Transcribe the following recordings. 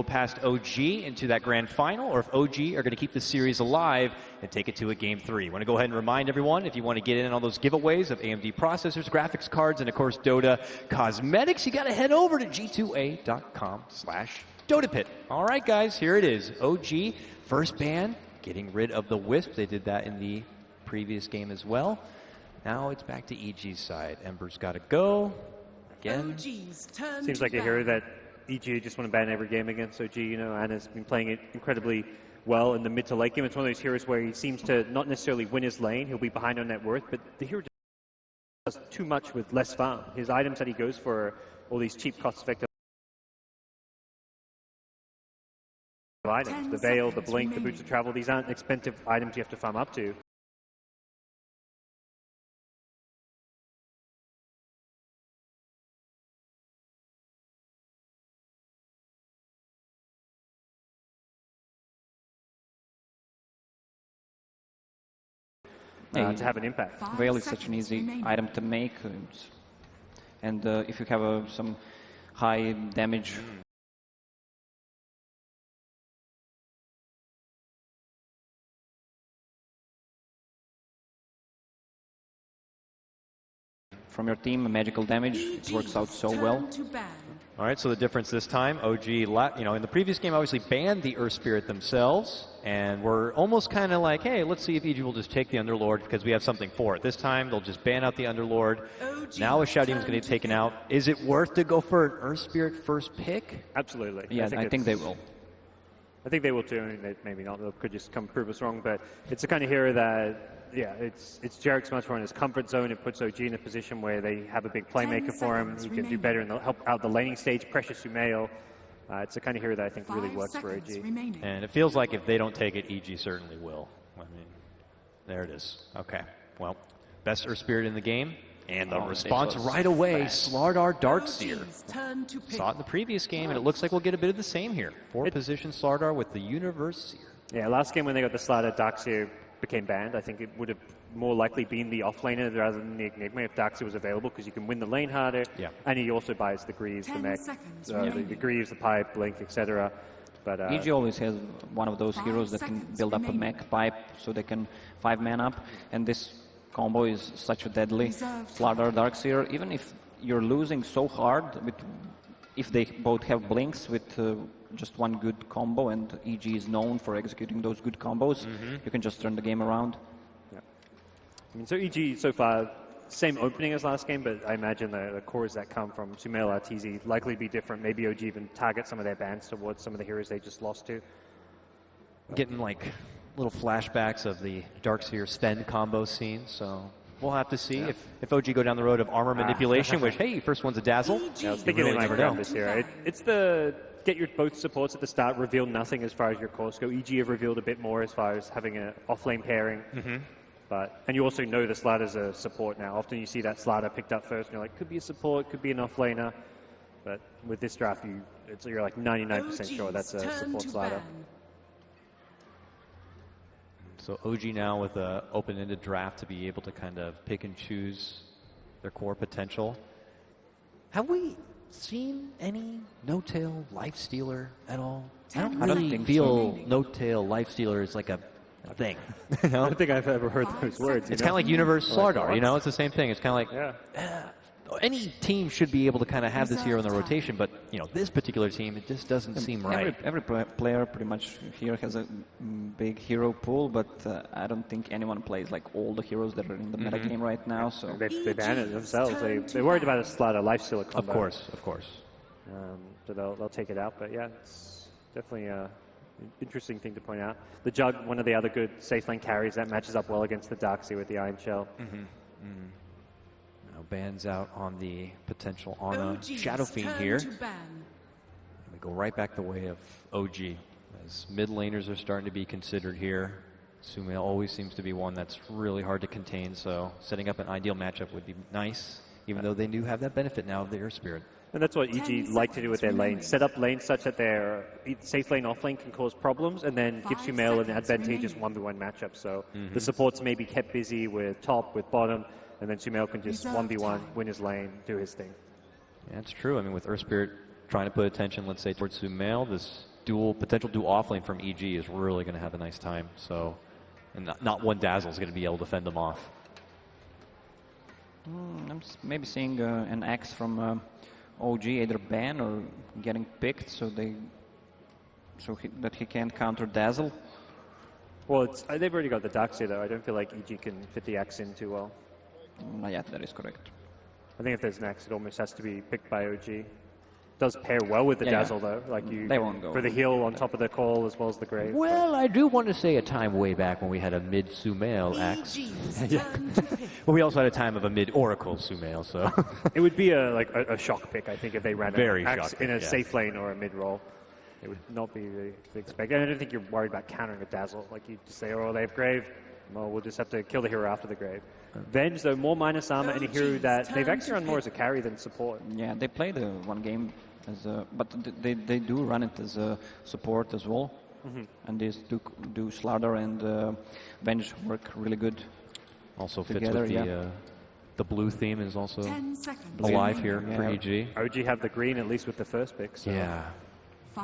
past OG into that grand final, or if OG are going to keep the series alive and take it to a game 3. I want to go ahead and remind everyone, if you want to get in on those giveaways of AMD processors, graphics cards, and of course Dota cosmetics, you got to head over to g2a.com/DotaPit. All right, guys, here it is. OG, first ban, getting rid of the Wisp. They did that in the previous game as well. Now it's back to EG's side. Ember's got to go. Again. Seems like a hero that EG just want to ban every game against OG, you know, and has been playing it incredibly well in the mid to late game. It's one of those heroes where he seems to not necessarily win his lane. He'll be behind on net worth, but the hero does too much with less farm. His items that he goes for are all these cheap, cost-effective items. The Veil, the Blink, the Boots of Travel, these aren't expensive items you have to farm up to. To have an impact. Veil is such an easy item to make, and if you have some high damage from your team, magical damage, it works out so well. All right, so the difference this time, OG, you know, in the previous game, obviously banned the Earth Spirit themselves, and we're almost kind of like, hey, let's see if EG will just take the Underlord because we have something for it. This time, they'll just ban out the Underlord. Now a Shadow Demon's going to get taken out. Is it worth to go for an Earth Spirit first pick? Absolutely. Yeah, I think they will. I think they will too. I mean, maybe not. They could just come prove us wrong, but it's the kind of hero that, yeah, it's Jarek's much more in his comfort zone. It puts OG in a position where they have a big playmaker for him. He can do better and help out the laning stage, pressure Sumail. It's the kind of hero that I think really works for OG. And it feels like if they don't take it, EG certainly will. I mean, there it is. Okay. Well, best Earth Spirit in the game. And the response right away, Slardar Darkseer. Saw it in the previous game, and it looks like we'll get a bit of the same here. 4-position Slardar with the Universe Seer. Yeah, last game when they got the Slardar, Darkseer became banned. I think it would have more likely been the offlaner rather than the Enigma if Darkseer was available, because you can win the lane harder, and he also buys the Greaves, the mech, the Greaves, the Pipe, Blink, etc. But EG always has one of those heroes that can build up a mech pipe so they can 5-man up, and this combo is such a deadly Slardar Darkseer. Even if you're losing so hard, if they both have blinks with just one good combo, and EG is known for executing those good combos, you can just turn the game around. Yeah. I mean, so EG so far, same opening as last game, but I imagine the cores that come from Sumail RTZ likely be different. Maybe OG even target some of their bans towards some of the heroes they just lost to. Getting like little flashbacks of the Darkseer Sten combo scene, so we'll have to see if OG go down the road of armor manipulation, which, hey, first one's a dazzle. Yeah, I was thinking they might grab this here. It's the get your both supports at the start, reveal nothing as far as your cores go. EG have revealed a bit more as far as having an off-lane pairing. And you also know the Slardar's a support now. Often you see that Slardar picked up first, and you're like, could be a support, could be an off-laner. But with this draft, you're like 99% sure that's a support Slardar. So OG now with an open-ended draft to be able to kind of pick and choose their core potential. Have we seen any no-tail lifestealer at all? I don't really feel no-tail lifestealer is like a thing. I don't think I've ever heard those words. It's kind of like Universe Slardar, you know? It's the same thing. It's kind of like, any team should be able to kind of have this hero in the rotation, but, you know, this particular team, it just doesn't seem right. Every player pretty much here has a big hero pool, but I don't think anyone plays like all the heroes that are in the meta game right now. So they ban it themselves. They're worried about a Slardar lifestealer combo. Of course. So they'll take it out, but yeah, it's definitely an interesting thing to point out. The Jug, one of the other good safe lane carries that matches up well against the Darkseer with the Iron Shell. Bans out on the potential on a Shadow Fiend here. We go right back the way of OG, as mid laners are starting to be considered here. Sumail always seems to be one that's really hard to contain, so setting up an ideal matchup would be nice, even though they do have that benefit now of the Earth Spirit. And that's what EG like to do with their lanes. Set up lanes such that their safe lane, off lane can cause problems, and then give Sumail an advantageous 1v1 matchup. So the supports may be kept busy with top, with bottom, and then Sumail can just 1v1, win his lane, do his thing. Yeah, it's true. I mean, with Earth Spirit trying to put attention, let's say, towards Sumail, this potential dual offlane from EG is really going to have a nice time. So, and not one Dazzle is going to be able to fend them off. I'm maybe seeing an X from OG either ban or getting picked, so that he can't counter Dazzle. Well, they've already got the Darkseer though. I don't feel like EG can fit the X in too well. Yeah, that is correct. I think if there's an X, it almost has to be picked by OG. Does pair well with the Dazzle though. Like they won't go for the heal on top of the call as well as the Grave. Well, I do want to say a time way back when we had a mid Sumail X. Well, we also had a time of a mid Oracle Sumail, so it would be a shock pick, I think, if they ran Very an Axe shock in a pick, safe lane or a mid roll. It would not be the expected. I don't think you're worried about countering a Dazzle. Like you just say, oh, they have Grave. Well, we'll just have to kill the hero after the Grave. Venge, though, more minus armor and a hero that they've actually run more as a carry than support. Yeah, they play the one game as but they do run it as a support as well. And these do Slaughter and Venge work really good. also together, fits with the blue theme is also alive here for EG. OG have the green at least with the first pick. So. Yeah,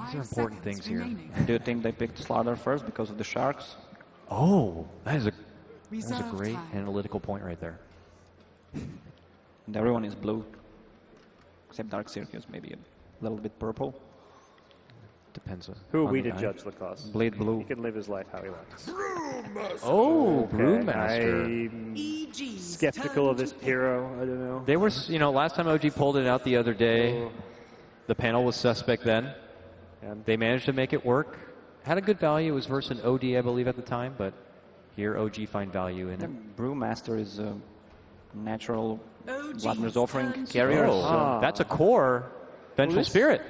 these are important things here. Do you think they picked Slaughter first because of the Sharks? Oh, that is a great analytical point right there. And everyone is blue, except Darkseer is maybe a little bit purple. Depends on who are we the to guy. judge Lacoste? Bleed blue. He can live his life how he likes. Oh, Okay, Brewmaster. I'm skeptical of this hero. I don't know. They were, last time OG pulled it out the other day, the panel was suspect then. And They managed to make it work. Had a good value. It was versus an OD, I believe, at the time, but here OG find value in The it. Brewmaster is a natural Vladimir's offering carrier. Oh, So that's a core Vengeful this- Spirit.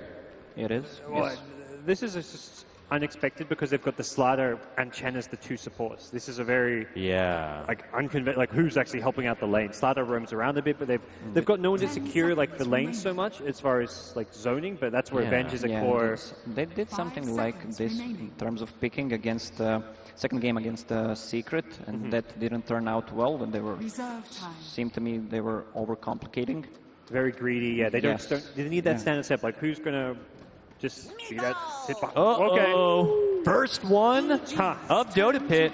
it is. Well, Yes. this is just unexpected because they've got the Slaughter and Chen as the two supports. This is a very Yeah. like who's actually helping out the lane. Slaughter roams around a bit, but they've got no one to secure like the lane so much as far as like zoning. But that's where Yeah. Venge is a core. They did something like this in terms of picking against second game against Secret, and that didn't turn out well when they were. Seemed to me they were overcomplicating. Very greedy. Yeah, they Yes. They need that Yeah. standard step. Like who's gonna just see that sit behind? Uh-oh. First one Huh. of Dota Pit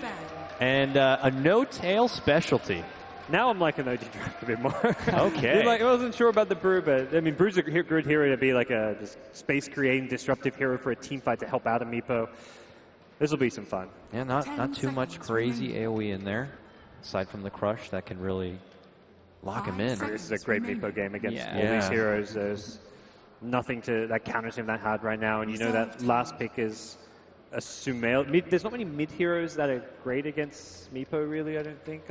and a no-tail specialty. Now I'm liking OG draft a bit more. Okay. I wasn't sure about the Brew, but I mean, Brew's a good hero to be like a just space-creating, disruptive hero for a team fight to help out a Meepo. This will be some fun. Yeah, not too much crazy AoE in there, aside from the crush that can really lock him in. This is a great Meepo game against Yeah. all these Yeah. heroes. There's nothing that counters him that hard right now, and you know that last pick is a Sumail. There's not many mid heroes that are great against Meepo, really. I don't think.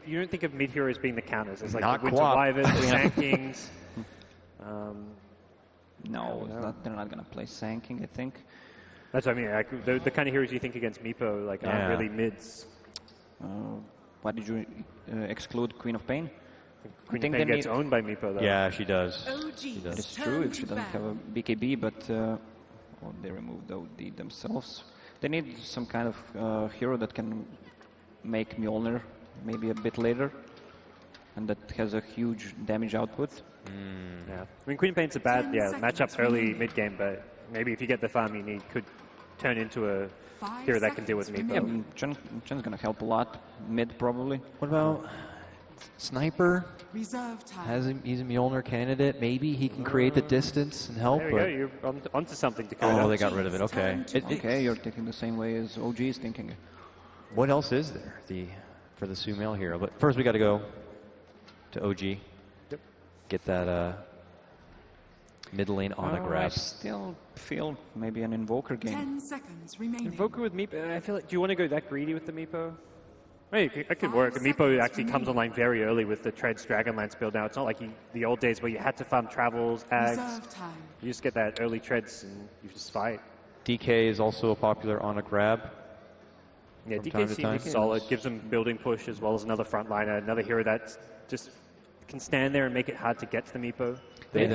You don't think of mid heroes being the counters. It's like Not the Winter Quap. Wyverns, the Sand Kings. No, they're not going to play Sanking, I think. That's what I mean. Like, the kind of heroes you think against Meepo aren't Yeah. really mids. Why did you exclude Queen of Pain? Queen think of Pain they gets need- owned by Meepo, though. Yeah, she does. It's true if she doesn't have a BKB, but they removed OD themselves. They need some kind of hero that can make Mjolnir maybe a bit later, and that has a huge damage output. Yeah. I mean, Queen of Pain's a bad matchup early mid game, but maybe if you get the farm you need, could turn into a hero that can deal with Meepo. Yeah, Chen's going to help a lot. Mid, probably. What about Sniper? Reserve time. He's a Mjolnir candidate. Maybe he can create the distance and help. There we go. But You're onto something, Dakota. oh, they got rid of it. Okay. Okay, you're thinking the same way as OG is thinking. What else is there for the Sumail hero? But first, we got to go to OG. Yep. Get that mid lane on a I grab. still feel maybe an Invoker game. 10 seconds remaining. Invoker with Meepo. I feel like. Do you want to go that greedy with the Meepo? Hey, that could work. Meepo actually comes online very early with the Treads Dragonlance build now. It's not like the old days where you had to farm travels, ags. Reserve time. You just get that early Treads and you just fight. DK is also a popular on a grab. Yeah, From time to DK time. seems solid. Gives them building push as well as another frontliner, another hero that just can stand there and make it hard to get to the Meepo. They I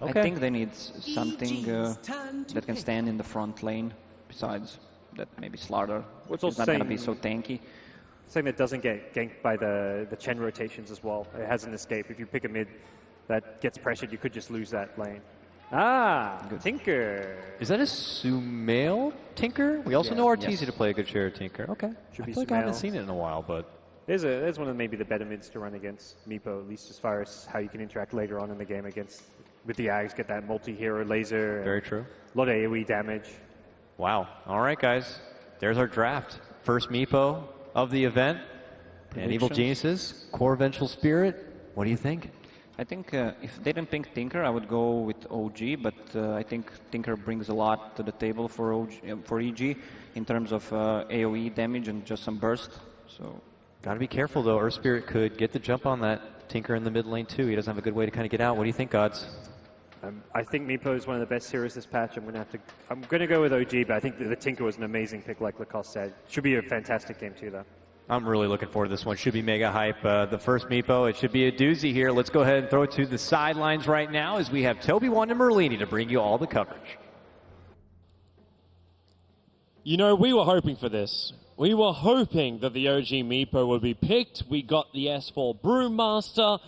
Okay. think they need something turn to that can stand in the front lane besides that maybe Slaughter. What's It's also not going to be saying- so tanky. Something that doesn't get ganked by the Chen rotations as well. It has an escape. If you pick a mid that gets pressured, you could just lose that lane. Ah, Good. Tinker. Is that a Sumail Tinker? We also know Arteezy to play a good share of Tinker. Okay. Should I be feel like I haven't Sumail. seen it in a while, but There's one of maybe the better mids to run against Meepo, at least as far as how you can interact later on in the game with the Ags, get that multi-hero laser. very true. A lot of AoE damage. Wow. All right, guys. There's our draft. First Meepo of the event. And Evil Predictions? Geniuses, Core Vengeful Spirit. What do you think? I think if they didn't pick Tinker, I would go with OG, but I think Tinker brings a lot to the table for EG in terms of AoE damage and just some burst. So Got to be careful, though. Earth Spirit could get the jump on that Tinker in the mid lane, too. He doesn't have a good way to kind of get out. What do you think, Gods? I think Meepo is one of the best heroes this patch. I'm going to go with OG, but I think the Tinker was an amazing pick, like Lacoste said. Should be a fantastic game too, though. I'm really looking forward to this one. Should be mega hype. The first Meepo, it should be a doozy here. Let's go ahead and throw it to the sidelines right now as we have Toby One and Merlini to bring you all the coverage. You know, we were hoping for this. We were hoping that the OG Meepo would be picked. We got the S4 Brewmaster.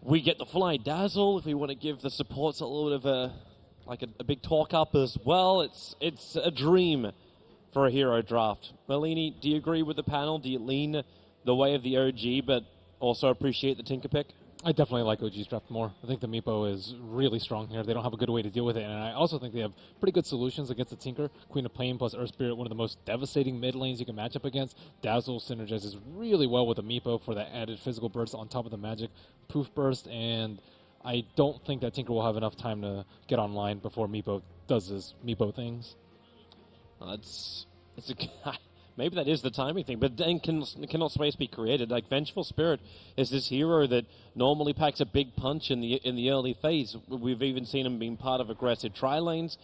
We get the Fly Dazzle if we want to give the supports a little bit of a big talk up as well. It's a dream for a hero draft. Merlini, do you agree with the panel? Do you lean the way of the OG but also appreciate the Tinker pick? I definitely like OG's draft more. I think the Meepo is really strong here. They don't have a good way to deal with it, and I also think they have pretty good solutions against the Tinker. Queen of Pain plus Earth Spirit, one of the most devastating mid lanes you can match up against. Dazzle synergizes really well with the Meepo for that added physical burst on top of the magic proof burst, and I don't think that Tinker will have enough time to get online before Meepo does his Meepo things. Maybe that is the timing thing, but then cannot space be created? Like Vengeful Spirit is this hero that normally packs a big punch in the early phase. We've even seen him being part of aggressive tri lanes.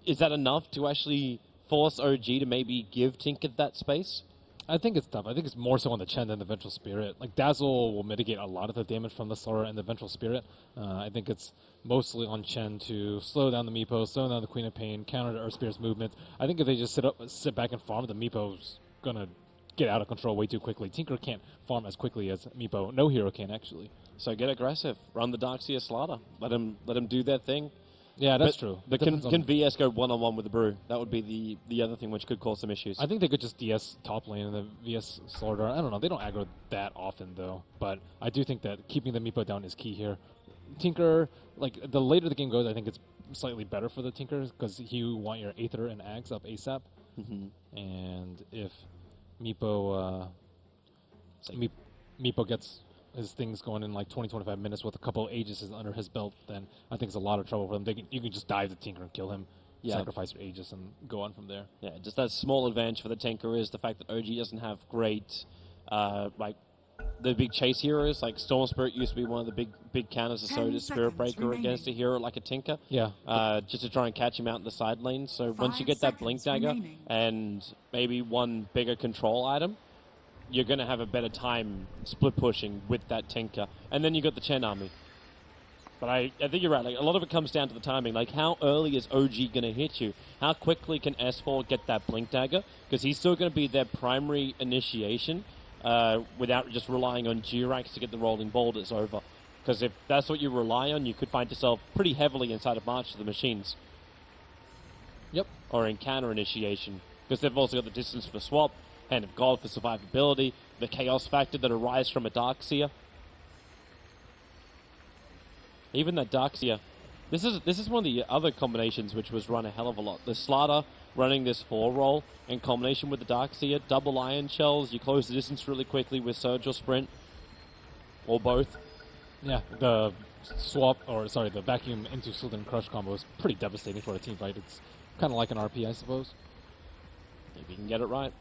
Is that enough to actually force OG to maybe give Tinker that space? I think it's tough. I think it's more so on the Chen than the Vengeful Spirit. Like, Dazzle will mitigate a lot of the damage from the Slaughter and the Vengeful Spirit. I think it's mostly on Chen to slow down the Meepo, slow down the Queen of Pain, counter the Earth Spirit's movement. I think if they just sit back and farm, the Meepo's going to get out of control way too quickly. Tinker can't farm as quickly as Meepo. No hero can, actually. So get aggressive. Run the Darkseer Slaughter. Let him do their thing. Yeah, that's true. But can VS go one-on-one with the Brew? That would be the other thing which could cause some issues. I think they could just DS top lane and the VS Slaughter. I don't know. They don't aggro that often, though. But I do think that keeping the Meepo down is key here. Tinker, like, the later the game goes, I think it's slightly better for the Tinker because you want your Aether and Ags up ASAP. Mm-hmm. And if Meepo gets his things going in like 20-25 minutes with a couple Aegis under his belt, then I think it's a lot of trouble for them. You can just dive the Tinker and kill him, sacrifice your Aegis, and go on from there. Yeah, just that small advantage for the Tinker is the fact that OG doesn't have great, the big chase heroes. Like Storm Spirit used to be one of the big counters to so does Spirit Breaker against a hero like a Tinker. Yeah. Just to try and catch him out in the side lane. So once you get that Blink Dagger and maybe one bigger control item, you're going to have a better time split pushing with that Tinker. And then you got the Chen army. But I think you're right. Like, a lot of it comes down to the timing. Like, how early is OG going to hit you? How quickly can S4 get that Blink Dagger? Because he's still going to be their primary initiation without just relying on G-Rax to get the rolling boulders over. Because if that's what you rely on, you could find yourself pretty heavily inside of March of the Machines. Yep. Or in counter initiation. Because they've also got the distance for swap, Hand of God for survivability, the chaos factor that arises from a Darkseer. Even that Darkseer, this is one of the other combinations which was run a hell of a lot. The Slaughter running this 4 roll in combination with the Darkseer, double Iron Shells, you close the distance really quickly with Surge or Sprint, or both. Yeah, the vacuum into Slytherin Crush combo is pretty devastating for a team fight. It's kind of like an RP, I suppose. If you can get it right.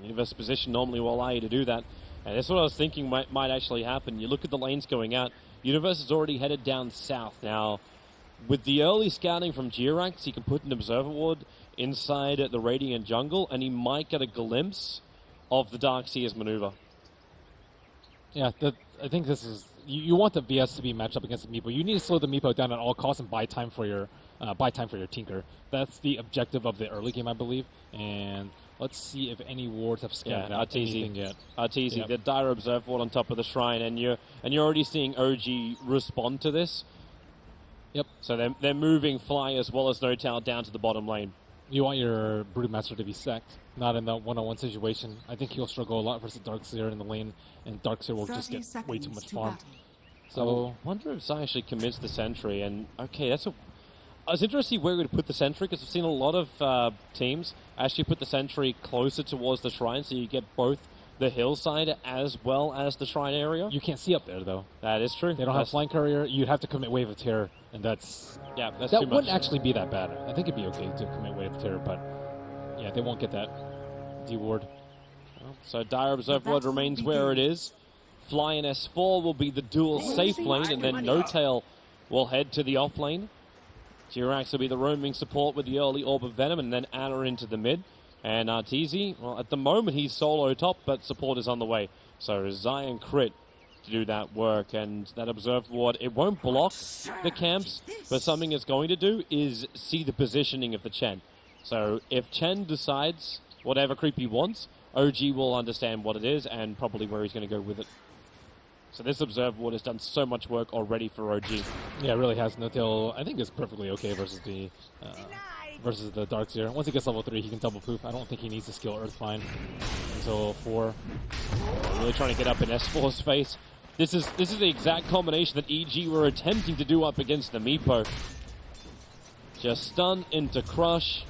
Universe position normally will allow you to do that. And that's what I was thinking might actually happen. You look at the lanes going out. Universe is already headed down south. Now, with the early scouting from G-Rax, he can put an Observer Ward inside the Radiant Jungle, and he might get a glimpse of the Darkseer's maneuver. Yeah, I think this is... You want the VS to be matched up against the Meepo. You need to slow the Meepo down at all costs and buy time for your Tinker. That's the objective of the early game, I believe. And... let's see if any wards have scattered out anything yet. Arteezy, the Dire Observe Ward on top of the shrine, and you're already seeing OG respond to this. Yep. So they're moving Fly as well as No-Tail down to the bottom lane. You want your Broodmaster to be sacked, not in the one-on-one situation. I think he'll struggle a lot versus Darkseer in the lane, and Darkseer will just get way too much farm. So I wonder if Zai actually commits the sentry. And okay, I was interested to see where we would put the sentry, because I've seen a lot of teams actually put the sentry closer towards the shrine, so you get both the hillside as well as the shrine area. You can't see up there, though. That is true. They don't have Flying Courier. You'd have to commit Wave of Terror, and that's too that much. wouldn't actually be that bad. I think it'd be okay to commit Wave of Terror, but yeah, they won't get that D-ward. So Dire Observe Ward remains where it is. Fly and S4 will be the dual safe lane, and then No-Tail will head to the off lane. Jirax will be the roaming support with the early Orb of Venom, and then Ana into the mid. And Arteezy, well, at the moment he's solo top, but support is on the way. So Zai and Crit to do that work, and that Observe Ward, it won't block the camps, but something it's going to do is see the positioning of the Chen. So if Chen decides whatever creep he wants, OG will understand what it is and probably where he's going to go with it. So this Observe Ward has done so much work already for OG. Yeah, it really has. No-Tail, I think, is perfectly okay versus the Darkseer. Once he gets level 3, he can double poof. I don't think he needs to skill Earthbind until 4. Really trying to get up in S4's face. This is the exact combination that EG were attempting to do up against the Meepo. Just stun into crush.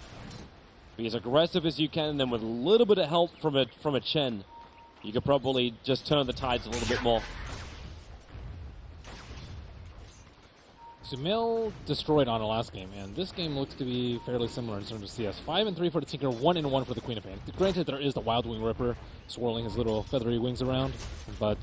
Be as aggressive as you can, and then with a little bit of help from a Chen, you could probably just turn the tides a little bit more. Sumail destroyed on the last game, and this game looks to be fairly similar in terms of CS. 5-3 for the Tinker, 1-1 for the Queen of Pain. Granted, there is the Wild Wing Ripper swirling his little feathery wings around, but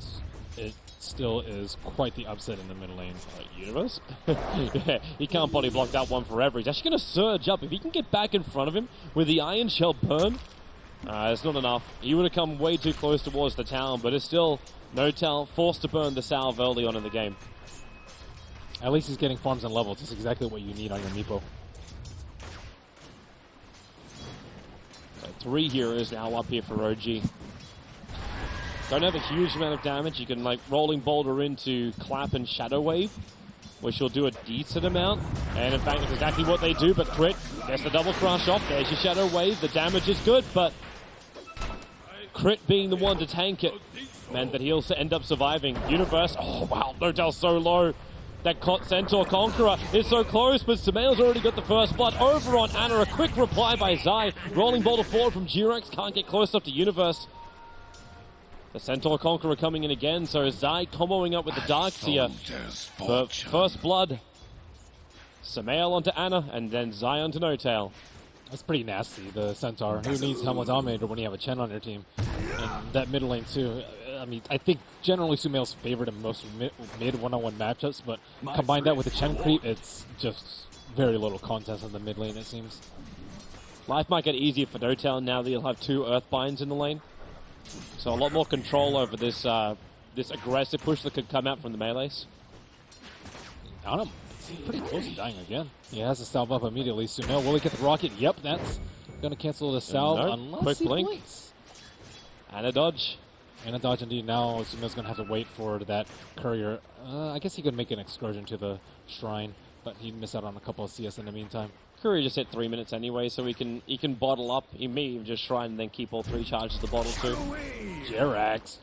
it still is quite the upset in the mid lane. Universe? Yeah, he can't body block that one forever. He's actually going to surge up. If he can get back in front of him with the Iron Shell burn, it's not enough. He would have come way too close towards the town, but it's still No-Tail forced to burn the salve early on in the game. At least he's getting farms and levels. That's exactly what you need on your Meepo. 3 heroes now up here for OG. Don't have a huge amount of damage. You can like Rolling Boulder into Clap and Shadow Wave, which will do a decent amount. And in fact, that's exactly what they do, but Crit gets the double crush off. There's your Shadow Wave. The damage is good, but Crit being the one to tank it meant that he'll end up surviving. Universe, oh wow, No-Tail so low. That Centaur Conqueror is so close, but Sumail's already got the first blood over on Ana. A quick reply by Zai. Rolling Boulder forward from Jirax. Can't get close enough to Universe. The Centaur Conqueror coming in again, so Zai comboing up with the Darkseer. But first blood. Sumail onto Ana, and then Zai onto No-Tail. That's pretty nasty, the Centaur. Who needs Helmet Dominator when you have a Chen on your team? And that mid lane, too. I mean, I think generally Sumail's favored in most mid one-on-one matchups, but combine that with the Chen creep, it's just very little contest in the mid lane, it seems. Life might get easier for No-Tail now that he'll have 2 Earthbinds in the lane. So a lot more control over this this aggressive push that could come out from the melees. Ana, pretty close to dying again. He has to salve up immediately. Sumail, will he get the rocket? Yep, that's going to cancel the salve unless quick he blink. blinks. And a dodge. And a dodge indeed. Now Sumail's going to have to wait for that courier. I guess he could make an excursion to the shrine, but he'd miss out on a couple of CS in the meantime. Courier just hit 3 minutes anyway, so he can bottle up. He may even just shrine and then keep all 3 charges of the bottle too. Jirax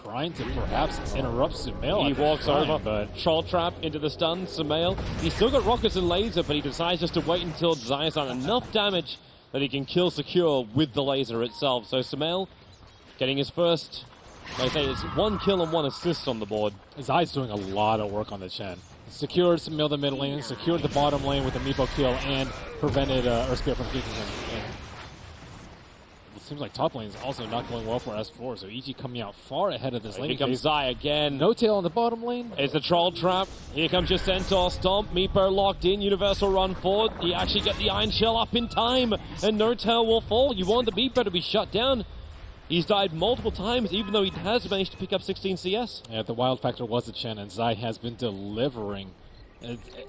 trying to perhaps interrupt Sumail. He walks over, but Troll Trap into the stun, Sumail. He's still got rockets and laser, but he decides just to wait until Zai's done enough damage that he can kill secure with the laser itself. So Sumail getting his first, like I say, it's 1 kill and 1 assist on the board. Zai's doing a lot of work on the Chen. Secured Sumail the mid lane, secured the bottom lane with the Meepo kill, and prevented Earthspear from kicking him. And it seems like top lane is also not going well for S4, so EG coming out far ahead of this lane. Here comes Zai again. No-Tail on the bottom lane. It's the Troll Trap. Here comes your Centaur Stomp. Meepo locked in. Universal run forward. You actually get the Iron Shell up in time, and No-Tail will fall. You want the Meepo to be shut down. He's died multiple times, even though he has managed to pick up 16 CS. Yeah, the wild factor was the Chen, and Zai has been delivering.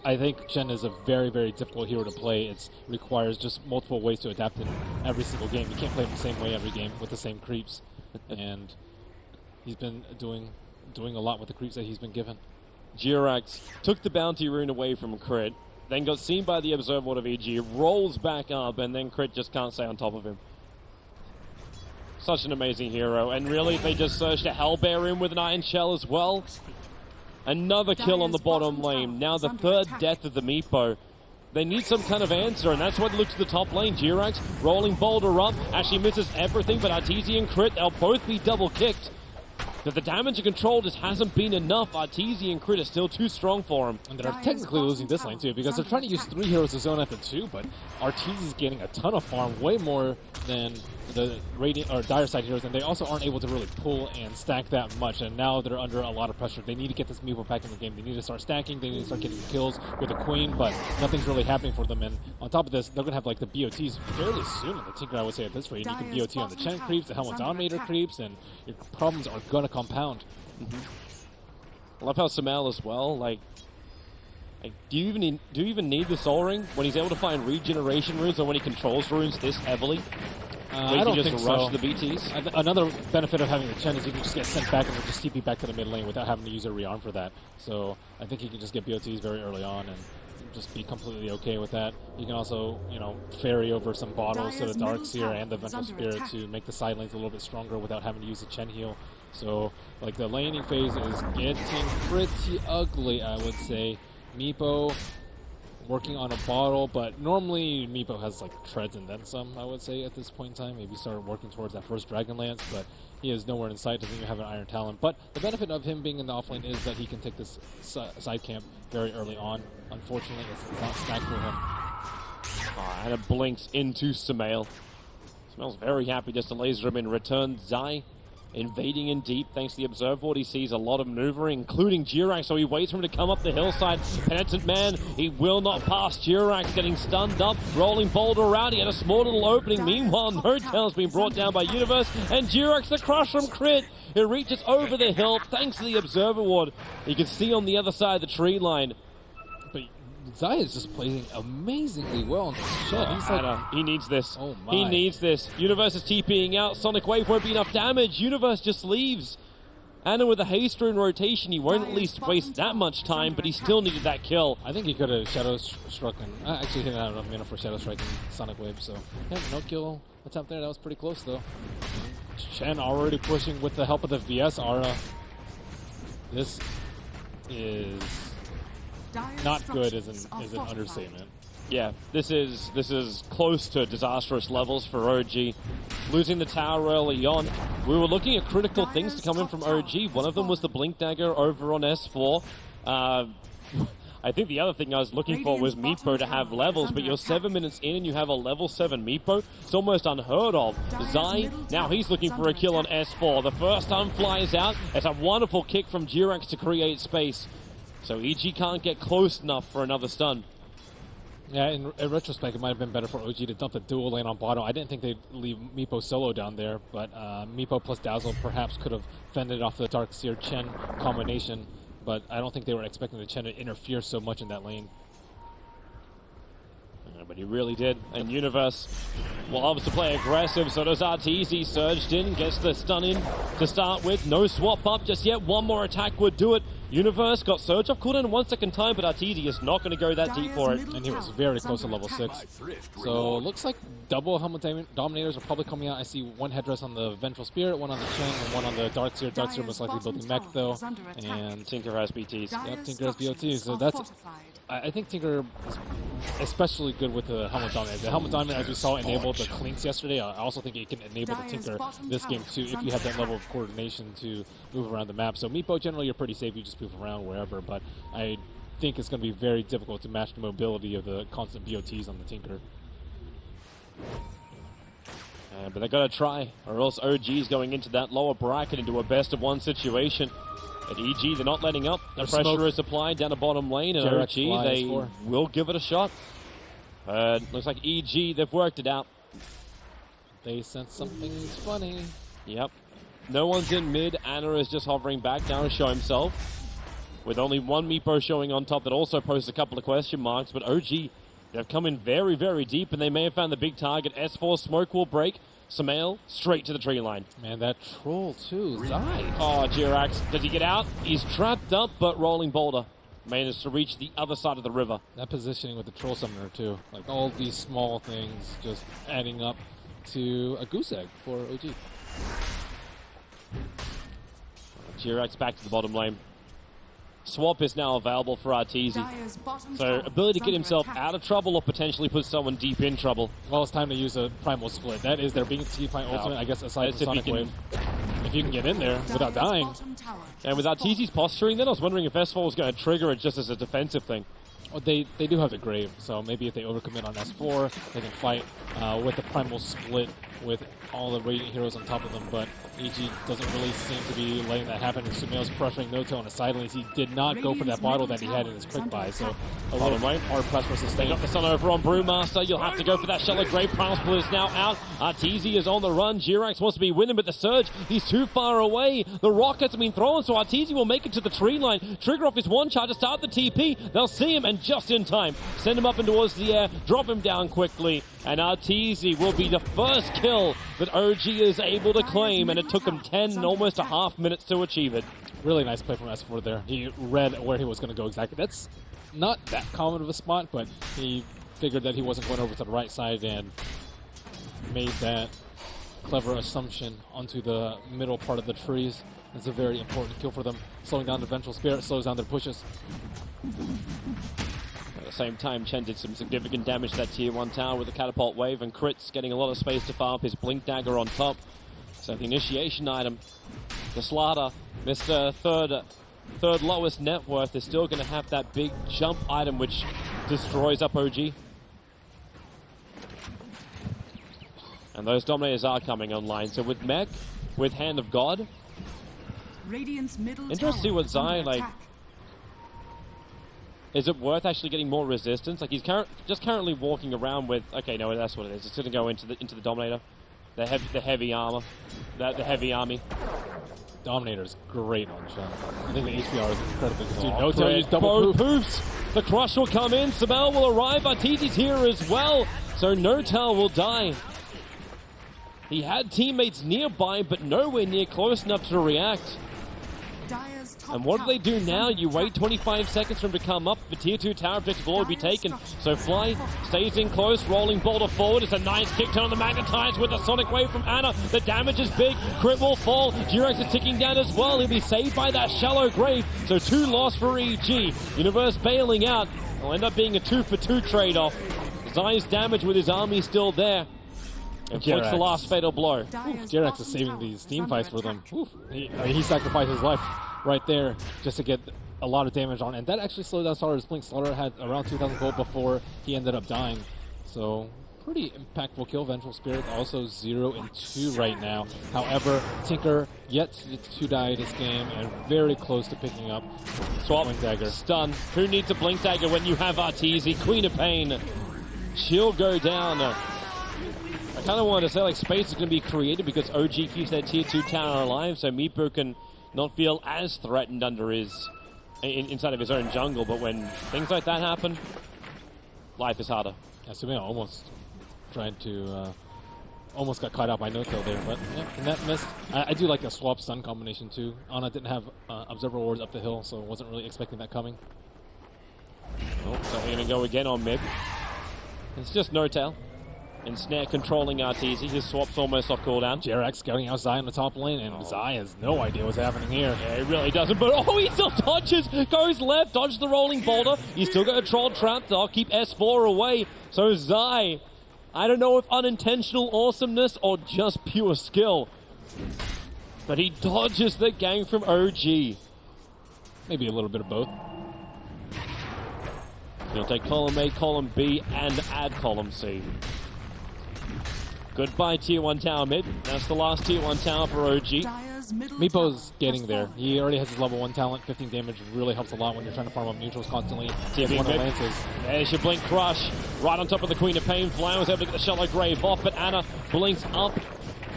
I think Chen is a very, very difficult hero to play. It requires just multiple ways to adapt in every single game. You can't play him the same way every game with the same creeps. And he's been doing a lot with the creeps that he's been given. Jirax took the bounty rune away from Crit, then got seen by the Observer Ward of EG, rolls back up, and then Crit just can't stay on top of him. Such an amazing hero, and really they just surged a Hellbear in with an Iron Shell as well. Another kill on the bottom lane. Now the third death of the Meepo. They need some kind of answer, and that's what looks to the top lane. Jirax rolling Boulder up, actually misses everything, but Arteezy and Crit, they'll both be double kicked. But the damage and control just hasn't been enough. Arteezy and Crit are still too strong for him. And they're technically losing this lane too, because they're trying to use 3 heroes to zone at the 2, but Arteezy's getting a ton of farm, way more than the Radiant or Dire side heroes, and they also aren't able to really pull and stack that much, and now they're under a lot of pressure. They need to get this Meepo back in the game. They need to start stacking, they need to start getting kills with the Queen, but nothing's really happening for them, and on top of this, they're going to have like the BOTs fairly soon in the Tinker, I would say, at this rate. You can BOT on the Chen creeps, the Helmet Dominator creeps, and your problems are going to compound. I love how Samel as well, like do you even need the Soul Ring when he's able to find regeneration runes, or when he controls runes this heavily? I don't think rush so. the BTs. Another benefit of having the Chen is you can just get sent back and just TP back to the mid lane without having to use a rearm for that. So I think you can just get BOTs very early on and just be completely okay with that. You can also, ferry over some bottles to the Darkseer and the Vengeful Spirit to make the side lanes a little bit stronger without having to use the Chen heal. So, like, the laning phase is getting pretty ugly, I would say. Meepo working on a bottle, but normally Meepo has like treads and then some, I would say, at this point in time. Maybe start working towards that first Dragonlance, but he is nowhere in sight, doesn't even have an Iron Talon. But the benefit of him being in the offlane is that he can take this side camp very early on. Unfortunately, it's not stacked for him. And it blinks into Sumail. Sumail's very happy just to laser him in return. Zai invading in deep thanks to the Observer Ward. He sees a lot of maneuvering, including Jirax, so he waits for him to come up the hillside. Penitent Man, he will not pass. Jirax getting stunned up, rolling Boulder around. He had a small little opening. Meanwhile, No-Tail's been brought down by Universe, and Jirax the crush from Crit. It reaches over the hill thanks to the Observer Ward. You can see on the other side of the tree line. But Zai is just playing amazingly well in this shot. He's like, he needs this. Oh my. He needs this. Universe is TPing out. Sonic Wave won't be enough damage. Universe just leaves. Anna with a haste rune rotation, he won't at least waste that much time, but he still needed that kill. I think he could have Shadow Struck, and actually he didn't have enough mana for Shadow Strike and Sonic Wave, so yeah, no kill attempt there. That was pretty close though. Chen already pushing with the help of the VS Aura. This is not good is an understatement. Yeah, this is close to disastrous levels for OG. Losing the tower early on. We were looking at critical things to come in from OG. One of them was the Blink Dagger over on S4. I think the other thing I was looking for was Meepo to have levels, but you're 7 minutes in and you have a level 7 Meepo. It's almost unheard of. Zai, now he's looking for a kill on S4. The first time flies out. It's a wonderful kick from Jirax to create space. So EG can't get close enough for another stun. Yeah, in retrospect, it might have been better for OG to dump the dual lane on bottom. I didn't think they'd leave Meepo solo down there, but Meepo plus Dazzle perhaps could have fended off the Darkseer Chen combination, but I don't think they were expecting the Chen to interfere so much in that lane. But he really did, and Universe loves to play aggressive, so does Arteezy. Surged in, gets the stun in to start with. No swap up just yet, one more attack would do it. Universe got Surge off cooldown 1 second time, but Arteezy is not going to go that deep for it. And he was very close to level 6. So looks like double Helmet Dominators are probably coming out. I see one headdress on the Vengeful Spirit, one on the Chen, and one on the Darkseer. Darkseer most likely building mech though. And Tinker has BTs. Yep, Tinker has BOTs. So that's... I think Tinker is especially good with the Helmet Dominator. The Helmet Dominator, as we saw, enabled the Clinks yesterday. I also think it can enable the Tinker this game too, if you have that level of coordination to move around the map. So Meepo, generally you're pretty safe, you just move around wherever, but I think it's going to be very difficult to match the mobility of the constant BOTs on the Tinker. But they got to try, or else OG's going into that lower bracket into a best-of-1 situation. At EG, they're not letting up. The pressure is applied down the bottom lane, and OG, they will give it a shot. Looks like EG, they've worked it out. They sense something's funny. Yep. No one's in mid. Anna is just hovering back down to show himself. With only one Meepo showing on top that also poses a couple of question marks. But OG, they've come in very, very deep, and they may have found the big target. S4 smoke will break. Sumail straight to the tree line. Man, that troll too. Zai. Oh, Jirax, does he get out? He's trapped up, but Rolling Boulder manages to reach the other side of the river. That positioning with the troll summoner too. Like all these small things just adding up to a goose egg for OG. Jirax back to the bottom lane. Swap is now available for Arteezy. So ability to get himself out of trouble or potentially put someone deep in trouble. Well, it's time to use a primal split. That is their biggest T-Fight ultimate, I guess, aside from Sonic Wave. If you can get in there without dying. And with Arteezy's posturing, then I was wondering if S4 was going to trigger it just as a defensive thing. Well, they do have the Grave, so maybe if they overcommit on S4, they can fight with the primal split with all the Radiant heroes on top of them, but EG doesn't really seem to be letting that happen, and Sumail's pressuring Noto on the sidelines. He did not go for that bottle that he had in his quick buy, so a little hard press for They sustain. got the sun over on Brewmaster. You'll have to go for that Shallow Grave. Primal Split is now out. Arteezy is on the run. Jirax wants to be winning, but the Surge, he's too far away. The rockets have been thrown, so Arteezy will make it to the tree line. Trigger off his one charge to start the TP. They'll see him, and just in time, send him up and towards the air, drop him down quickly, and Arteezy will be the first kill that OG is able to claim, and it took him 10, almost a half minutes to achieve it. Really nice play from S4 there. He read where he was going to go exactly. That's not that common of a spot, but he figured that he wasn't going over to the right side and made that clever assumption onto the middle part of the trees. It's a very important kill for them. Slowing down the Vengeful Spirit, slows down their pushes. At the same time, Chen did some significant damage to that tier 1 tower with the catapult wave, and Crit's getting a lot of space to fire up his Blink Dagger on top. So the initiation item, the Slaughter, Mr. Third lowest net worth, is still going to have that big jump item which destroys up OG. And those Dominators are coming online. So with Mech, with Hand of God, interesting to see what Zai, like, is it worth actually getting more resistance? Like, he's just currently walking around with, okay, no, that's what it is. It's going to go into the Dominator. The heavy armor. The heavy army. Dominator's great on Chen. I think the HPR is incredibly good. Dude, Oh, Noto used double both poof. poofs. The crush will come in. Sumail will arrive. Arteezy's here as well. So Notal will die. He had teammates nearby, but nowhere near close enough to react. And what do they do now? You wait 25 seconds for him to come up. The tier 2 tower objective will be taken. So Fly stays in close, rolling Boulder forward. It's a nice kick turn on the Magnetize with a Sonic Wave from Ana. The damage is big. Crit will fall. Jirax is ticking down as well. He'll be saved by that Shallow Grave. So 2 loss for EG. Universe bailing out. It'll end up being a 2-for-2 trade-off. Zai's damage with his army still there. Inflicts the last fatal blow. Jirax is saving these team fights for them. He sacrificed his life right there just to get a lot of damage on, and that actually slowed down Slaughter's Blink. Slaughter had around 2,000 gold before he ended up dying, so pretty impactful kill. Vengeful Spirit also 0-2 right now. However, Tinker yet to die this game and very close to picking up Swap, Blink Dagger. Stun. Who needs a Blink Dagger when you have Arteezy? Queen of Pain. She'll go down. I kind of wanted to say, like, space is going to be created because OG keeps their tier 2 tower alive, so Meepo can not feel as threatened under inside of his own jungle, but when things like that happen, life is harder. Yeah, Sumail almost tried to, almost got caught out by Noto there, but yeah, and that missed. I do like the swap stun combination too. Ana didn't have Observer Wards up the hill, so wasn't really expecting that coming. Oh, so we're going to go again on mid. It's just Notal. And Snare controlling Arteezy. His swap's almost off cooldown. Jirax scouting out Zai in the top lane, and Zai has no idea what's happening here. Yeah, he really doesn't, but oh, he still dodges, goes left, dodges the rolling boulder. He's still got a troll trap, they'll keep S4 away. So Zai, I don't know if unintentional awesomeness or just pure skill, but he dodges the gang from OG. Maybe a little bit of both. He'll take column A, column B, and add column C. Goodbye tier 1 tower mid. That's the last tier 1 tower for OG. Meepo's getting there. He already has his level 1 talent. 15 damage really helps a lot when you're trying to farm up neutrals constantly. Tier One of mid. Lance's. There's your Blink Crush. Right on top of the Queen of Pain. Fly was able to get the Shallow Grave off, but Ana blinks up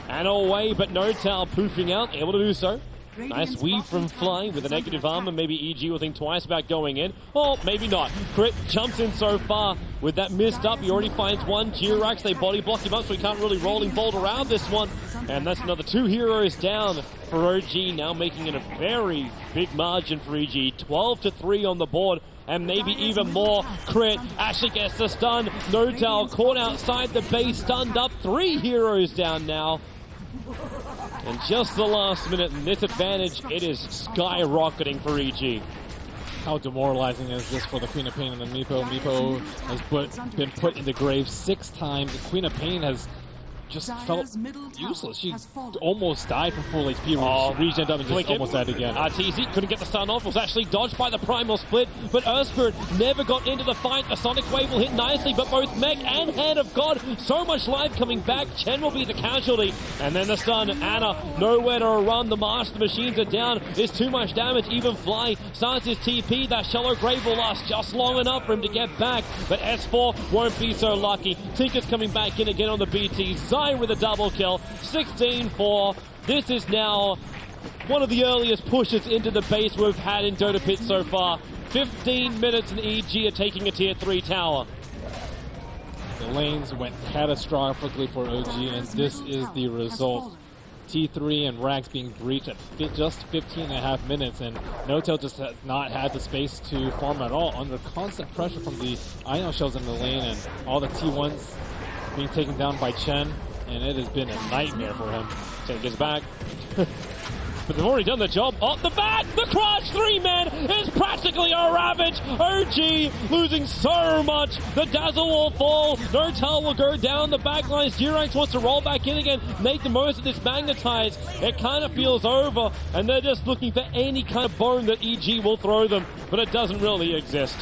and away, but Notal poofing out, able to do so. Nice weave from Fly with a negative armor. Maybe EG will think twice about going in. Or maybe not. Crit jumps in so far. With that missed up, he already finds one. Jirax, they body block him up, so he can't really rolling bolt around this one. And that's another 2 heroes down for OG, now making it a very big margin for EG. 12-3 on the board, and maybe even more. Crit actually gets the stun. Notal caught outside the base, stunned up. 3 heroes down now. And just the last minute, and this advantage, it is skyrocketing for EG. How demoralizing is this for the Queen of Pain and the Meepo? Meepo has been put in the grave 6 times. The Queen of Pain has just felt useless. She almost died from full HP. Regen up and just almost died again. RTZ couldn't get the stun off, was actually dodged by the Primal Split, but Earthspirit never got into the fight. The Sonic Wave will hit nicely, but both Mech and Hand of God, so much life coming back. Chen will be the casualty, and then the stun. Ana, nowhere to run. The Master Machines are down. There's too much damage. Even Fly starts his TP. That shallow grave will last just long enough for him to get back, but S4 won't be so lucky. Tinker's coming back in again on the BT. With a double kill, 16-4. This is now one of the earliest pushes into the base we've had in Dota Pit so far. 15 minutes and EG are taking a tier 3 tower. The lanes went catastrophically for OG, and this is the result. T3 and Rags being breached at just 15.5 minutes, and Notel just has not had the space to farm at all, under constant pressure from the Ion Shells in the lane, and all the T1s being taken down by Chen, and it has been a nightmare for him. Chen gets back. But they've already done the job. Off the bat, the crush 3-man is practically a ravage. OG losing so much. The Dazzle will fall. Notal will go down the back lines. Jirax wants to roll back in again, make the most of this magnetize. It kind of feels over, and they're just looking for any kind of bone that EG will throw them, but it doesn't really exist.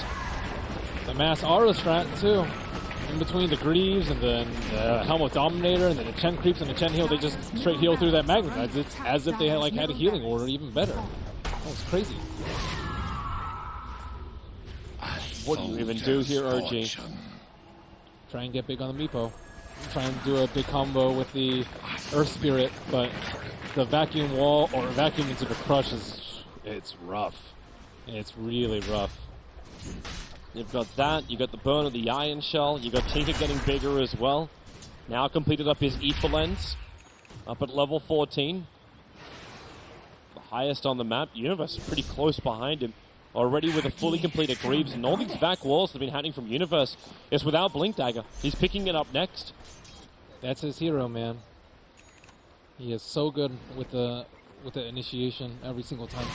The mass aura strat too. In between the Greaves and the Helmut Dominator, and then the Chen creeps and the Chen heal, they just straight heal through that magnetize. It's as if they had a healing order, even better. That was crazy. What do you even do here, OG? Try and get big on the Meepo. Try and do a big combo with the Earth Spirit, but the vacuum wall, or vacuum into the crush, it's rough. It's really rough. You've got that, you got the burn of the Iron Shell, you got Tinker getting bigger as well. Now completed up his Ether Lens, up at level 14. The highest on the map. Universe pretty close behind him. Already with a fully completed Greaves, and all these back walls that have been happening from Universe is without Blink Dagger. He's picking it up next. That's his hero, man. He is so good with the initiation every single time.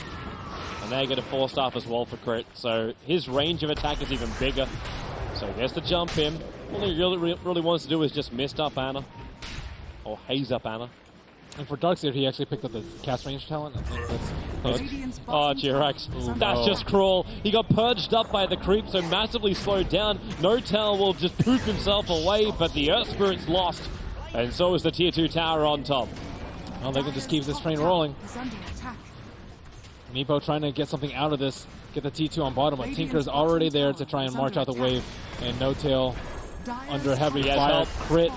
And they get a 4-star as well for crit, so his range of attack is even bigger. So he gets to jump in. All he really wants to do is just mist up Ana, or haze up Ana. And for Darkseer, he actually picked up the cast range talent. I think that's oh, Jirax. That's just cruel. He got purged up by the creep, so massively slowed down. Notal will just poof himself away, but the Earth Spirit's lost. And so is the tier 2 tower on top. Well, they can just keep this train rolling. Meepo trying to get something out of this, get the T2 on bottom, but Tinker's already there to try and march out the wave, and Notail under heavy fire. Crit.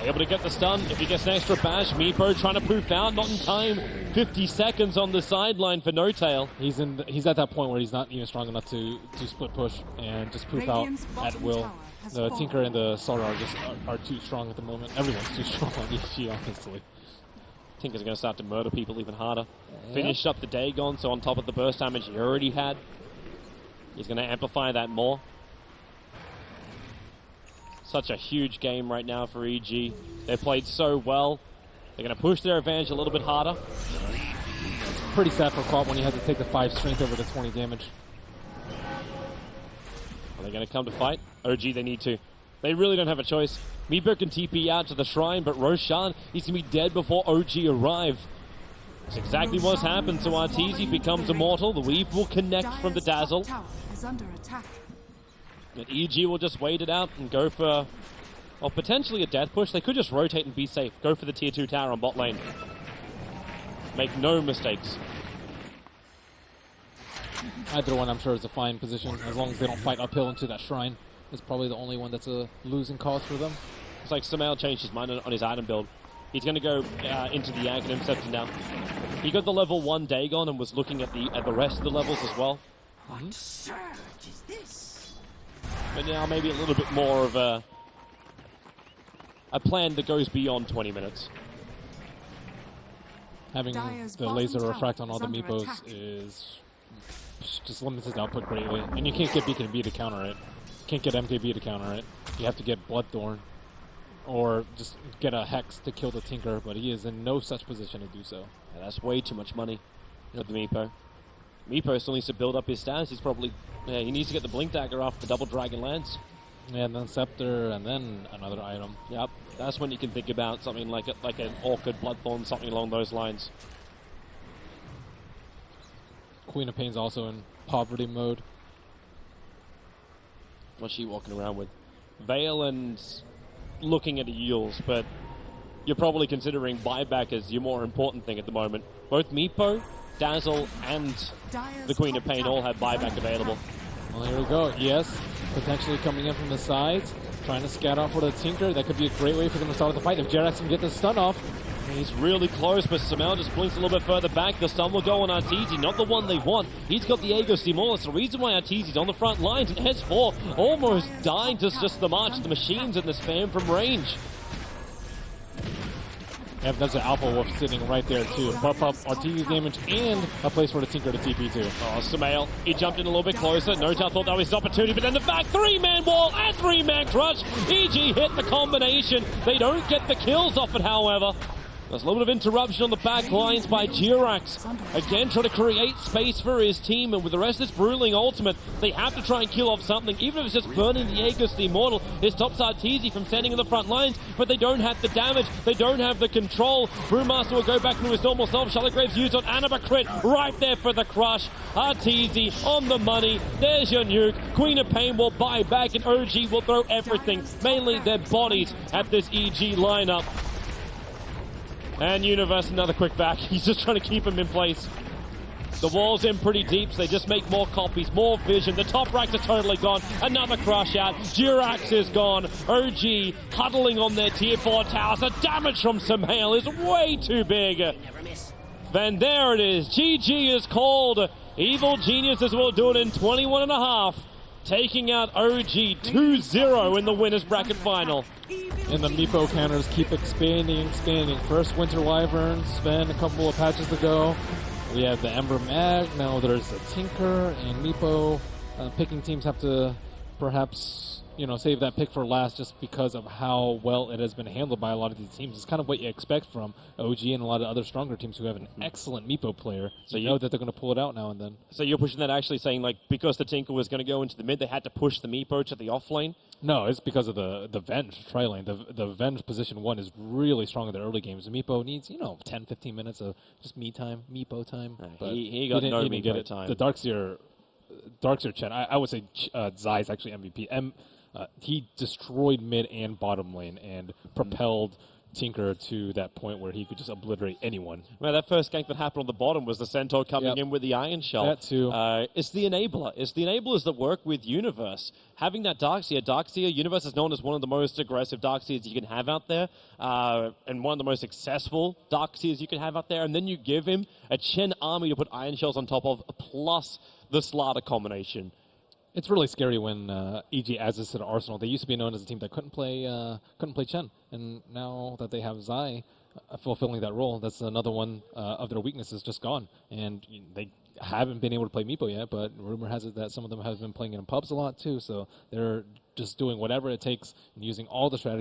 Able to get the stun. If he gets an extra bash, Meepo trying to poof out, not in time. 50 seconds on the sideline for Notail. He's at that point where he's not even strong enough to split push and just poof out at will. The Tinker and the Sora are too strong at the moment. Everyone's too strong on EG, honestly. Tinker's going to start to murder people even harder. Finished up the Dagon, so on top of the burst damage he already had, he's going to amplify that more. Such a huge game right now for EG. They played so well. They're going to push their advantage a little bit harder. It's pretty sad for Quad when you have to take the 5 strength over the 20 damage. Are they going to come to fight? OG, they need to. They really don't have a choice. Meepo can TP out to the shrine, but Roshan, he's going to be dead before OG arrive. That's exactly what's happened. So Arteezy becomes immortal. The Weave will connect from the Dazzle. And EG will just wait it out and go for, well, potentially a death push. They could just rotate and be safe. Go for the tier 2 tower on bot lane. Make no mistakes. Either one, I'm sure, is a fine position, as long as they don't fight uphill into that shrine. It's probably the only one that's a losing cause for them. It's like Sumail changed his mind on his item build. He's going to go into the Aghanim Scepter now. He got the level 1 Dagon and was looking at the rest of the levels as well. What surge is this? but now maybe a little bit more of a plan that goes beyond 20 minutes. Having the laser refract on all the Meepos is just limits his output greatly. And you can't get BKB to counter it. Can't get MKB to counter it. You have to get Bloodthorn or just get a Hex to kill the Tinker, but he is in no such position to do so. Yeah, that's way too much money for the Meepo. Meepo still needs to build up his status. He's probably, he needs to get the Blink Dagger off the Double Dragon Lance. Yeah, and then Scepter, and then another item. Yep, that's when you can think about something like an Orchid, Bloodthorn, something along those lines. Queen of Pain's also in poverty mode. What's she walking around with? Veil and looking at the Eels, but you're probably considering buyback as your more important thing at the moment. Both Meepo, Dazzle, and the Queen of Pain all have buyback available. Well, here we go. Yes, potentially coming in from the sides, trying to scout out for the Tinker. That could be a great way for them to start the fight if Jerax can get the stun off. He's really close, but Samel just blinks a little bit further back. The stun will go on Arteezy, not the one they want. He's got the Aegis Steam. That's the reason why Arteezy's on the front lines. And S4 almost dying to just the march of the machines and the spam from range. Yep, that's an Alpha Wolf sitting right there, too. Buff up Arteezy's damage and a place for the Tinker to TP, too. Oh, Samel, he jumped in a little bit closer. No doubt thought that was his opportunity, but then the back three-man wall and three-man crush. EG hit the combination. They don't get the kills off it, however. There's a little bit of interruption on the back lines by Jirax. Again, trying to create space for his team, and with the rest of this Bruling ultimate, they have to try and kill off something, even if it's just burning the Aegis the Immortal. It stops Arteezy from standing in the front lines, but they don't have the damage, they don't have the control. Brewmaster will go back into his normal self. Charlotte Graves used on Anima crit, right there for the crush. Arteezy on the money, there's your nuke. Queen of Pain will buy back, and OG will throw everything, mainly their bodies, at this EG lineup. And Universe, another quick back. He's just trying to keep him in place. The wall's in pretty deep, so they just make more copies, more vision. The top racks are totally gone. Another crush out. Jirax is gone. OG huddling on their tier 4 towers. The damage from Samhail is way too big. Then there it is. GG is called. Evil Geniuses will do it in 21 and a half. Taking out OG 2-0 in the winner's bracket final. And the Meepo counters keep expanding. First Winter Wyvern, Sven a couple of patches to go. We have the Ember Mag, now there's a Tinker, and Meepo picking teams have to perhaps, save that pick for last just because of how well it has been handled by a lot of these teams. It's kind of what you expect from OG and a lot of other stronger teams who have an excellent Meepo player. So you know that they're going to pull it out now and then. So you're pushing that, actually saying, because the Tinker was going to go into the mid, they had to push the Meepo to the off lane? No, it's because of the Venge tri-lane. The Venge position 1 is really strong in the early games. Meepo needs, 10, 15 minutes of just me time, Meepo time. But he got no Meepo time. The Darkseer Chen, I would say Zai's actually MVP. He destroyed mid and bottom lane and propelled Tinker to that point where he could just obliterate anyone. Well, that first gank that happened on the bottom was the Centaur coming in with the Iron Shell. That too. It's the enabler. It's the enablers that work with Universe. Having that Darkseer, Universe is known as one of the most aggressive Darkseers you can have out there, and one of the most successful Darkseers you can have out there, and then you give him a Chen army to put Iron Shells on top of, plus the Slaughter combination. It's really scary when EG adds this to the arsenal. They used to be known as a team that couldn't play Chen, and now that they have Zai fulfilling that role, that's another one of their weaknesses just gone. And they haven't been able to play Meepo yet, but rumor has it that some of them have been playing in pubs a lot too, so they're just doing whatever it takes and using all the strategies